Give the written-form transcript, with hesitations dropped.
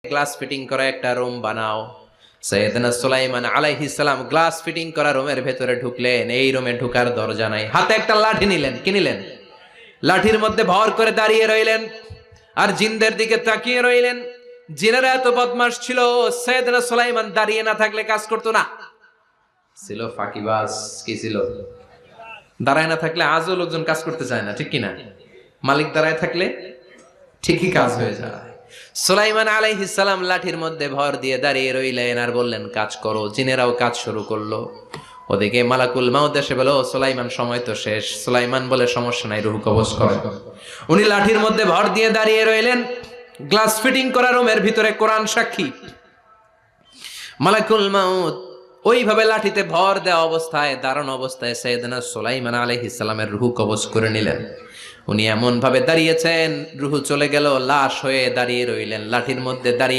Glass fitting করা একটা room বানাও। সৈয়দনা সুলাইমান আলাইহিস সালাম গ্লাস ফিটিং করা রুমের ভেতরে ঢুকলেন। এই রুমে ঢুকার দরজা নাই, হাতে একটা লাঠি নিলেন। কি নিলেন? লাঠির মধ্যে ভর করে দাঁড়িয়ে রইলেন আর জিনদের দিকে তাকিয়ে রইলেন। জিনেরা এত বদমাশ ছিল, সৈয়দনা সুলাইমান দাঁড়িয়ে না থাকলে কাজ করতো না। ছিল ফাঁকিবাজ। কি ছিল? দাঁড়ায় না থাকলে আজও লোকজন কাজ করতে চায় না, ঠিক কিনা? মালিক দাঁড়ায় থাকলে ঠিকই কাজ হয়ে যায়। সুলাইমান আলাইহিস সালাম লাঠির মধ্যে ভর দিয়ে দাঁড়িয়ে রইলেন আর বললেন, কাজ করো। জিনেরাও কাজ শুরু করলো। ওদিকে মালাকুল মাউত এসে বলে, ও সুলাইমান, সময় তো শেষ। সুলাইমান বলে, সমস্যা নাই, রূহ কবজ করো। উনি লাঠির মধ্যে ভর দিয়ে দাঁড়িয়ে রইলেন। গ্লাস ফিটিং করা রুমের ভিতরে কোরআন সাক্ষী। মালাকুল মাউত ওইভাবে লাঠিতে ভর দেওয়া অবস্থায়, দাঁড়ানো অবস্থায় সাইয়েদনা সুলাইমান আলাইহিস সালামের রূহ কবজ করে নিলেন। উনি এমন ভাবে দাঁড়িয়েছেন, রূহ চলে গেল, লাশ হয়ে দাঁড়িয়ে রইলেন। লাঠির মধ্যে দাঁড়িয়ে